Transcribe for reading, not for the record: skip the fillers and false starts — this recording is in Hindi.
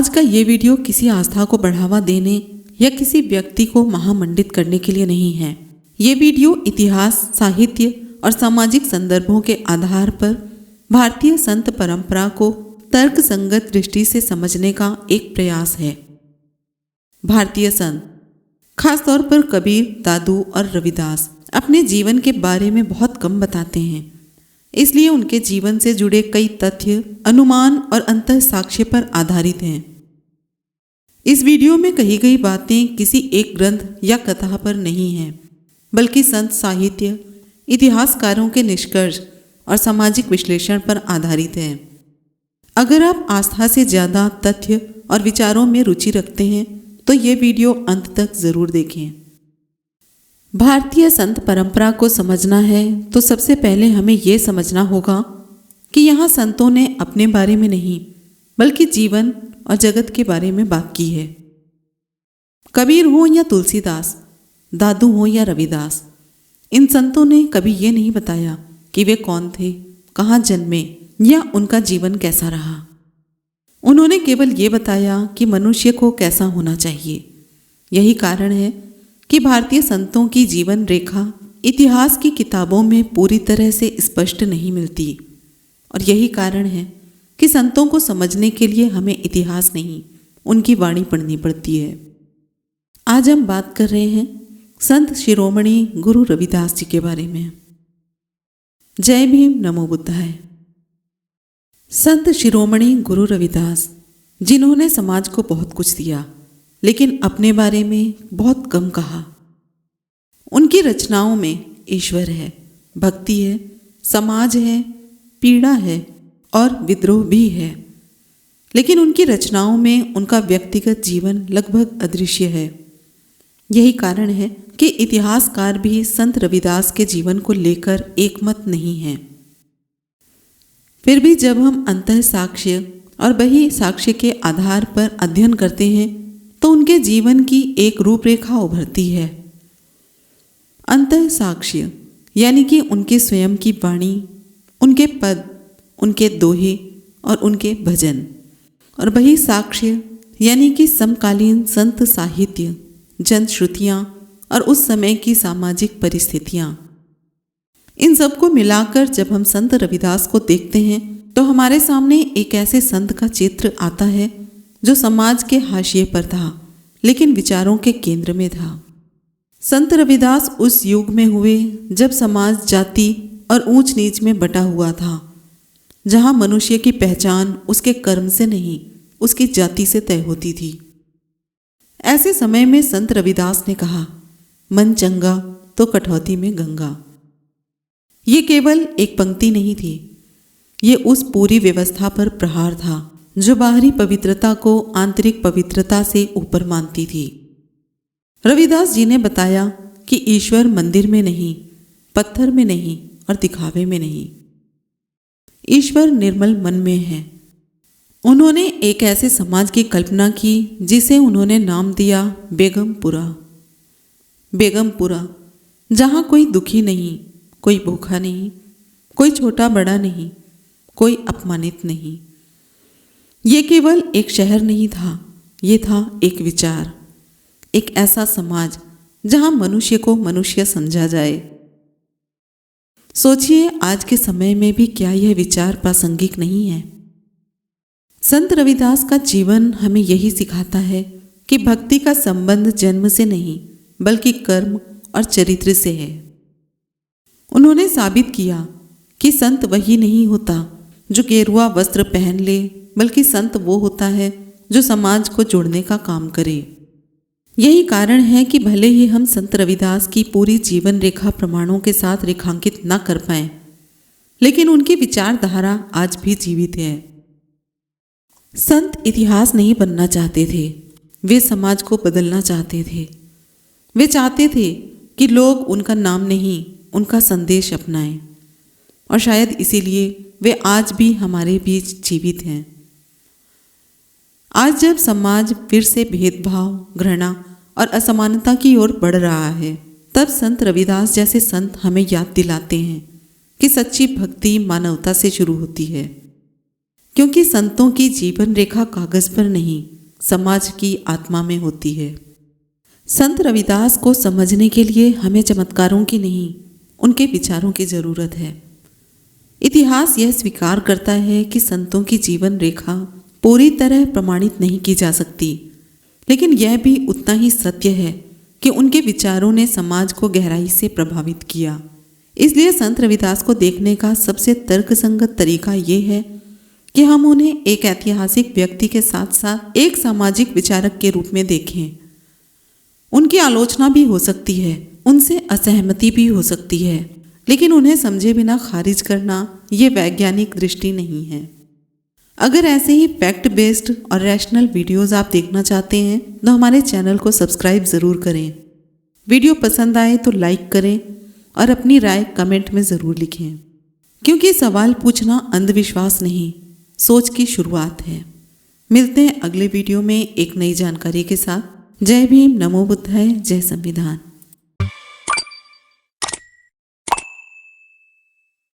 आज का ये वीडियो किसी आस्था को बढ़ावा देने या किसी व्यक्ति को महामंडित करने के लिए नहीं है। ये वीडियो इतिहास, साहित्य और सामाजिक संदर्भों के आधार पर भारतीय संत परंपरा को तर्क संगत दृष्टि से समझने का एक प्रयास है। भारतीय संत, खासतौर पर कबीर, दादू और रविदास अपने जीवन के बारे में बहुत कम बताते हैं, इसलिए उनके जीवन से जुड़े कई तथ्य, अनुमान और अंतः साक्ष्य पर आधारित हैं। इस वीडियो में कही गई बातें किसी एक ग्रंथ या कथा पर नहीं हैं, बल्कि संत साहित्य, इतिहासकारों के निष्कर्ष और सामाजिक विश्लेषण पर आधारित हैं। अगर आप आस्था से ज़्यादा तथ्य और विचारों में रुचि रखते हैं तो ये वीडियो अंत तक ज़रूर देखें। भारतीय संत परंपरा को समझना है तो सबसे पहले हमें ये समझना होगा कि यहाँ संतों ने अपने बारे में नहीं बल्कि जीवन और जगत के बारे में बात की है। कबीर हो या तुलसीदास, दादू हो या रविदास, इन संतों ने कभी ये नहीं बताया कि वे कौन थे, कहाँ जन्मे या उनका जीवन कैसा रहा। उन्होंने केवल ये बताया कि मनुष्य को कैसा होना चाहिए। यही कारण है कि भारतीय संतों की जीवन रेखा इतिहास की किताबों में पूरी तरह से स्पष्ट नहीं मिलती, और यही कारण है कि संतों को समझने के लिए हमें इतिहास नहीं, उनकी वाणी पढ़नी पड़ती है। आज हम बात कर रहे हैं संत शिरोमणि गुरु रविदास जी के बारे में। जय भीम, नमो बुद्धाय। संत शिरोमणि गुरु रविदास, जिन्होंने समाज को बहुत कुछ दिया लेकिन अपने बारे में बहुत कम कहा। उनकी रचनाओं में ईश्वर है, भक्ति है, समाज है, पीड़ा है और विद्रोह भी है, लेकिन उनकी रचनाओं में उनका व्यक्तिगत जीवन लगभग अदृश्य है। यही कारण है कि इतिहासकार भी संत रविदास के जीवन को लेकर एकमत नहीं हैं। फिर भी जब हम अंतः साक्ष्य और बही साक्ष्य के आधार पर अध्ययन करते हैं तो उनके जीवन की एक रूपरेखा उभरती है। अंतः साक्ष्य यानी कि उनके स्वयं की वाणी, उनके पद, उनके दोहे और उनके भजन, और बही साक्ष्य यानी कि समकालीन संत साहित्य, जनश्रुतियाँ और उस समय की सामाजिक परिस्थितियाँ। इन सबको मिलाकर जब हम संत रविदास को देखते हैं तो हमारे सामने एक ऐसे संत का चित्र आता है जो समाज के हाशिए पर था लेकिन विचारों के केंद्र में था। संत रविदास उस युग में हुए जब समाज जाति और ऊंच नीच में बटा हुआ था, जहां मनुष्य की पहचान उसके कर्म से नहीं उसकी जाति से तय होती थी। ऐसे समय में संत रविदास ने कहा, मन चंगा तो कटौती में गंगा। ये केवल एक पंक्ति नहीं थी, ये उस पूरी व्यवस्था पर प्रहार था जो बाहरी पवित्रता को आंतरिक पवित्रता से ऊपर मानती थी। रविदास जी ने बताया कि ईश्वर मंदिर में नहीं, पत्थर में नहीं और दिखावे में नहीं, ईश्वर निर्मल मन में है। उन्होंने एक ऐसे समाज की कल्पना की जिसे उन्होंने नाम दिया बेगमपुरा। बेगमपुरा, जहाँ कोई दुखी नहीं, कोई भूखा नहीं, कोई छोटा बड़ा नहीं, कोई अपमानित नहीं। ये केवल एक शहर नहीं था, ये था एक विचार, एक ऐसा समाज जहां मनुष्य को मनुष्य समझा जाए। सोचिए, आज के समय में भी क्या यह विचार प्रासंगिक नहीं है? संत रविदास का जीवन हमें यही सिखाता है कि भक्ति का संबंध जन्म से नहीं बल्कि कर्म और चरित्र से है। उन्होंने साबित किया कि संत वही नहीं होता जो गेरुआ वस्त्र पहन ले, बल्कि संत वो होता है जो समाज को जोड़ने का काम करे। यही कारण है कि भले ही हम संत रविदास की पूरी जीवन रेखा प्रमाणों के साथ रेखांकित न कर पाएं, लेकिन उनकी विचारधारा आज भी जीवित है। संत इतिहास नहीं बनना चाहते थे, वे समाज को बदलना चाहते थे। वे चाहते थे कि लोग उनका नाम नहीं, उनका संदेश अपनाएं, और शायद इसीलिए वे आज भी हमारे बीच जीवित हैं। आज जब समाज फिर से भेदभाव, घृणा और असमानता की ओर बढ़ रहा है, तब संत रविदास जैसे संत हमें याद दिलाते हैं कि सच्ची भक्ति मानवता से शुरू होती है। क्योंकि संतों की जीवन रेखा कागज पर नहीं समाज की आत्मा में होती है। संत रविदास को समझने के लिए हमें चमत्कारों की नहीं, उनके विचारों की जरूरत है। इतिहास यह स्वीकार करता है कि संतों की जीवन रेखा पूरी तरह प्रमाणित नहीं की जा सकती, लेकिन यह भी उतना ही सत्य है कि उनके विचारों ने समाज को गहराई से प्रभावित किया। इसलिए संत रविदास को देखने का सबसे तर्कसंगत तरीका ये है कि हम उन्हें एक ऐतिहासिक व्यक्ति के साथ साथ एक सामाजिक विचारक के रूप में देखें। उनकी आलोचना भी हो सकती है, उनसे असहमति भी हो सकती है, लेकिन उन्हें समझे बिना खारिज करना ये वैज्ञानिक दृष्टि नहीं है। अगर ऐसे ही फैक्ट बेस्ड और रैशनल वीडियोस आप देखना चाहते हैं तो हमारे चैनल को सब्सक्राइब ज़रूर करें। वीडियो पसंद आए तो लाइक करें और अपनी राय कमेंट में ज़रूर लिखें, क्योंकि सवाल पूछना अंधविश्वास नहीं, सोच की शुरुआत है। मिलते हैं अगले वीडियो में एक नई जानकारी के साथ। जय भीम, नमो बुद्धाय, जय संविधान।